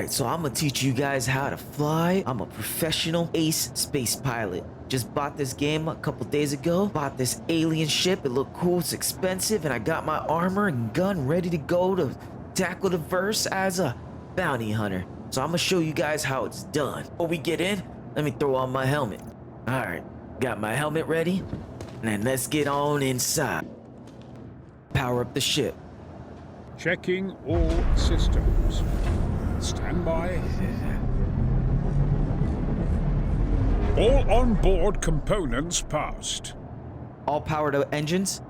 Alright, so I'm gonna teach you guys how to fly. I'm a professional ace space pilot. Just bought this game a couple days ago. Bought this alien ship. It looked cool, it's expensive, and I got my armor and gun ready to go to tackle the verse as a bounty hunter. So I'm gonna show you guys how it's done. Before we get in, let me throw on my helmet. Alright, got my helmet ready. And then let's get on inside. Power up the ship. Checking all systems. Stand by. All on-board components passed. All power to engines.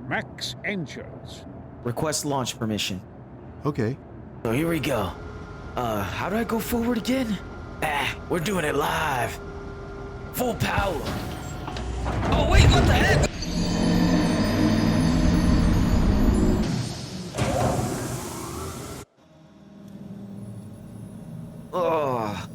Max engines. Request launch permission. Okay. So here we go. How do I go forward again? We're doing it live. Full power. Oh wait, what the heck? Oh,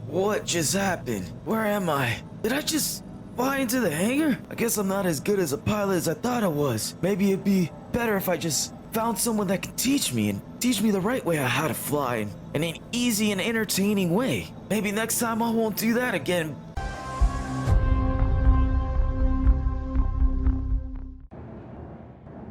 what just happened? Where am I? Did I just fly into the hangar? I guess I'm not as good as a pilot as I thought I was. Maybe it'd be better if I just found someone that could teach me the right way on how to fly in an easy and entertaining way. Maybe next time I won't do that again.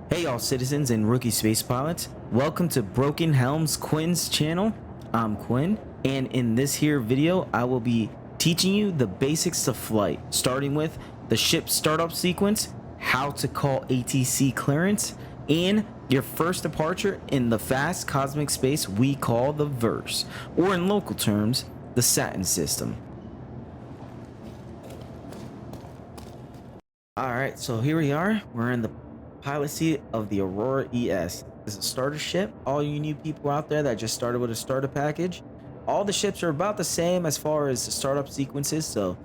Hey y'all citizens and rookie space pilots. Welcome to BrokenHelmQuin's channel. I'm Quinn, and in this here video I will be teaching you the basics to flight, starting with the ship startup sequence, how to call ATC clearance, and your first departure in the fast cosmic space we call the verse, or in local terms, the Saturn system. Alright, so here we are. We're in the pilot seat of the Aurora ES. It's a starter ship. All you new people out there that just started with a starter package, all the ships are about the same as far as the startup sequences. So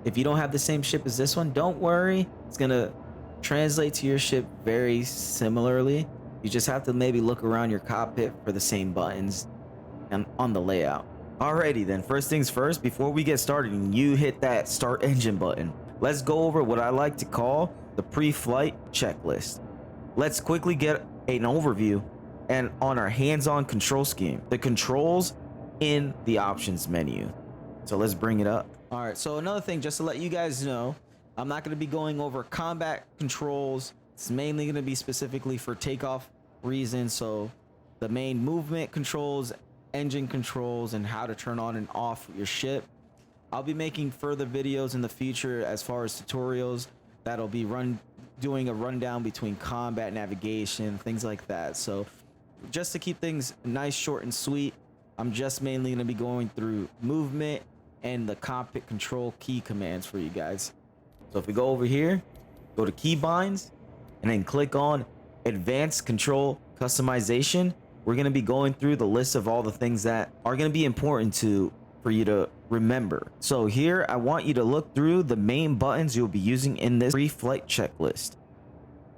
if you don't have the same ship as this one, don't worry. It's gonna translate to your ship very similarly. You just have to maybe look around your cockpit for the same buttons and on the layout. Alrighty then, first things first, before we get started, you hit that start engine button. Let's go over what I like to call the pre-flight checklist. Let's quickly get an overview and on our hands-on control scheme, the controls in the options menu. So let's bring it up. All right, so another thing, just to let you guys know, I'm not going to be going over combat controls. It's mainly going to be specifically for takeoff reasons. So the main movement controls, engine controls, and how to turn on and off your ship. I'll be making further videos in the future as far as tutorials that'll be doing a rundown between combat, navigation, things like that. So just to keep things nice, short, and sweet, I'm just mainly going to be going through movement and the cockpit control key commands for you guys. So if we go over here, go to keybinds, and then click on advanced control customization, we're going to be going through the list of all the things that are going to be important for you to remember. So here I want you to look through the main buttons you'll be using in this pre-flight checklist.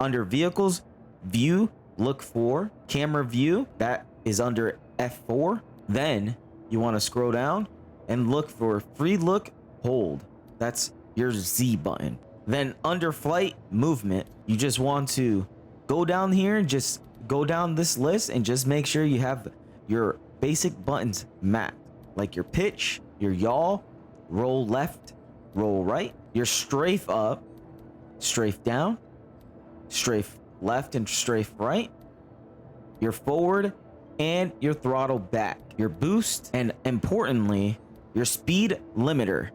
Under vehicles, view, look for camera view, that is under F4. Then you want to scroll down and look for free look hold, that's your Z button. Then under flight movement, you just want to go down here and just go down this list and just make sure you have your basic buttons mapped, like your pitch, your yaw, roll left, roll right, your strafe up, strafe down, strafe left, and strafe right, your forward, and your throttle back, your boost, and importantly, your speed limiter,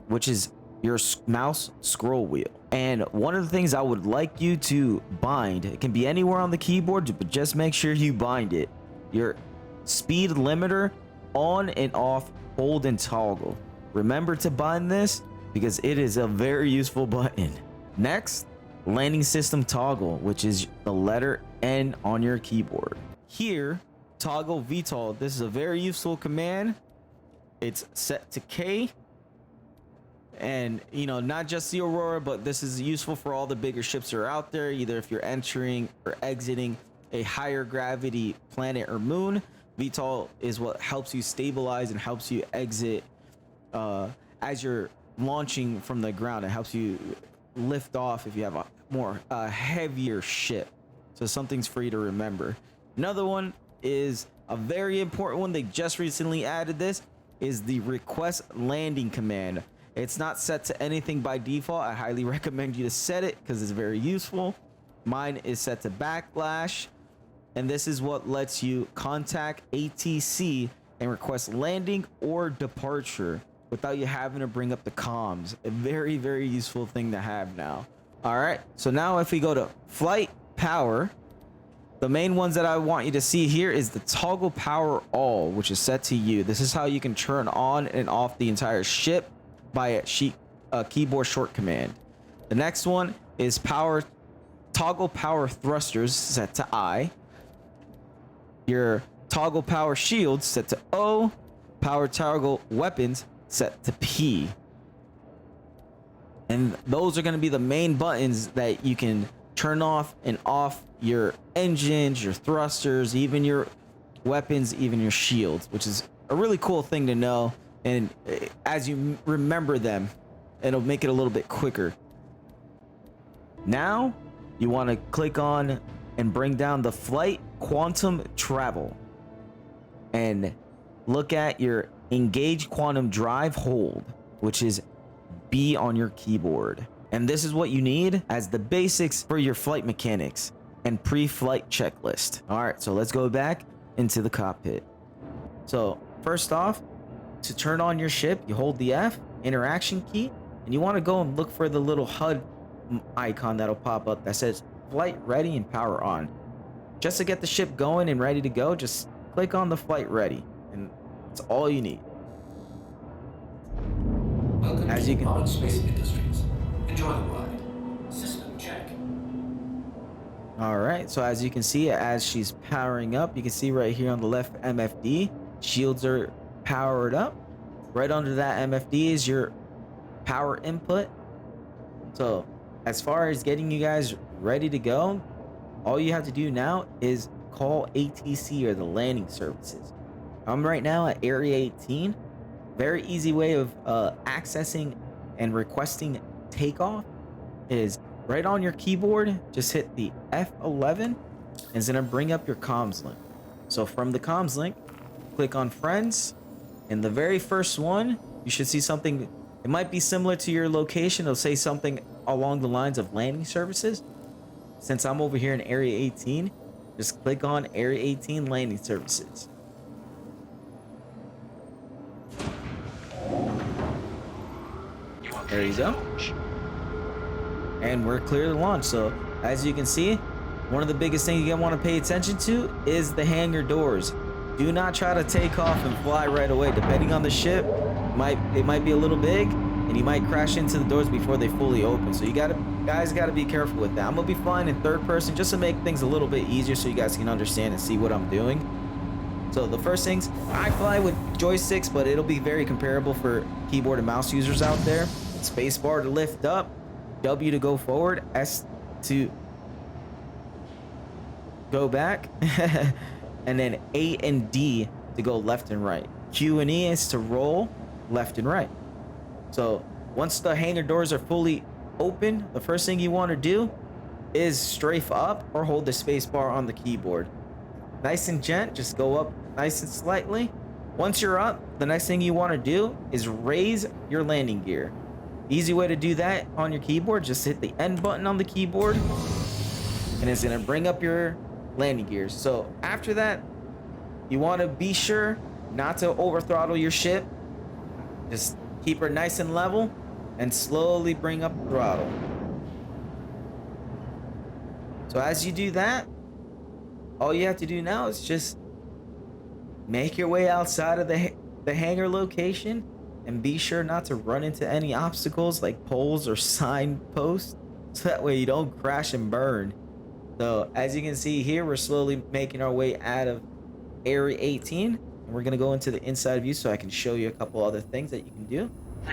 which is your mouse scroll wheel. And one of the things I would like you to bind, it can be anywhere on the keyboard, but just make sure you bind it, your speed limiter on and off, hold and toggle. Remember to bind this because it is a very useful button. Next, landing system toggle, which is the letter N on your keyboard. Here, toggle VTOL. This is a very useful command. It's set to K. And not just the Aurora, but this is useful for all the bigger ships that are out there, either if you're entering or exiting a higher gravity planet or moon. VTOL is what helps you stabilize and helps you exit as you're launching from the ground. It helps you lift off if you have a more heavier ship. So something's for you to remember. Another one is A very important one, they just recently added this, is the request landing command. It's not set to anything by default. I highly recommend you to set it because it's very useful. Mine is set to backlash, and this is what lets you contact ATC and request landing or departure without you having to bring up the comms. A very, very useful thing to have now. All right, so now if we go to flight power, the main ones that I want you to see here is the toggle power all, which is set to you. This is how you can turn on and off the entire ship by a keyboard short command. The next one is toggle power thrusters set to I. Your toggle power shields set to O. Power toggle weapons set to P. And those are going to be the main buttons that you can turn off and off your engines, your thrusters, even your weapons, even your shields, which is a really cool thing to know. And as you remember them, it'll make it a little bit quicker. Now you want to click on and bring down the flight quantum travel and look at your engage quantum drive hold, which is B on your keyboard. And this is what you need as the basics for your flight mechanics and pre-flight checklist. All right, so let's go back into the cockpit. So first off, to turn on your ship, you hold the F interaction key, and you want to go and look for the little HUD icon that'll pop up that says flight ready and power on. Just to get the ship going and ready to go, just click on the flight ready, and that's all you need. Welcome As to you can Modern Space Industries. Enjoy the ride. System check. All right, so as you can see, as she's powering up, you can see right here on the left MFD, shields are powered up. Right under that MFD is your power input. So as far as getting you guys ready to go, all you have to do now is call ATC or the landing services. I'm right now at Area 18. Very easy way of accessing and requesting takeoff is right on your keyboard. Just hit the F11 and it's gonna bring up your comms link. So from the comms link, click on friends. And the very first one, you should see something. It might be similar to your location. It'll say something along the lines of landing services. Since I'm over here in Area 18, just click on Area 18 landing services. There you go. And we're clear to launch. So as you can see, one of the biggest things you want to pay attention to is the hangar doors. Do not try to take off and fly right away. Depending on the ship, it might be a little big, and you might crash into the doors before they fully open. So guys gotta be careful with that. I'm gonna be flying in third person just to make things a little bit easier so you guys can understand and see what I'm doing. So the first things, I fly with joysticks, but it'll be very comparable for keyboard and mouse users out there. Spacebar to lift up, W to go forward, S to go back, and then A and D to go left and right. Q and E is to roll left and right. So once the hangar doors are fully open, the first thing you want to do is strafe up or hold the space bar on the keyboard. Nice and gent, just go up nice and slightly. Once you're up, the next thing you want to do is raise your landing gear. Easy way to do that on your keyboard, just hit the N button on the keyboard and it's going to bring up your landing gears. So after that, you want to be sure not to over throttle your ship. Just keep her nice and level and slowly bring up the throttle. So as you do that, all you have to do now is just make your way outside of the hangar location and be sure not to run into any obstacles like poles or signposts, so that way you don't crash and burn. So as you can see here, we're slowly making our way out of Area 18, and we're gonna go into the inside view so I can show you a couple other things that you can do.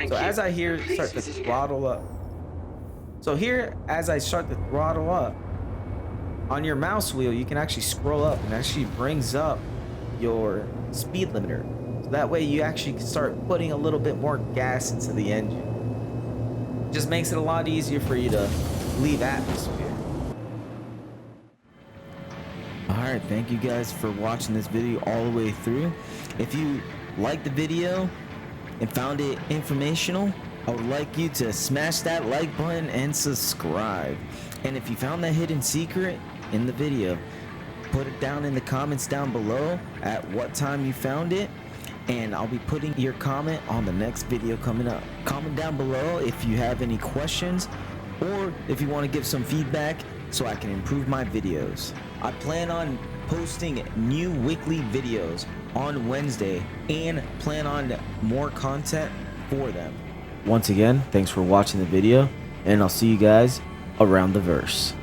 So as I here start to throttle up, so here as I start to throttle up, on your mouse wheel you can actually scroll up and actually brings up your speed limiter. So that way you actually can start putting a little bit more gas into the engine. It just makes it a lot easier for you to leave atmosphere. All Alright, thank you guys for watching this video all the way through. If you liked the video and found it informational, I would like you to smash that like button and subscribe. And if you found that hidden secret in the video, put it down in the comments down below at what time you found it, and I'll be putting your comment on the next video coming up. Comment down below if you have any questions or if you want to give some feedback so I can improve my videos. I plan on posting new weekly videos on Wednesday and plan on more content for them. Once again, thanks for watching the video, and I'll see you guys around the verse.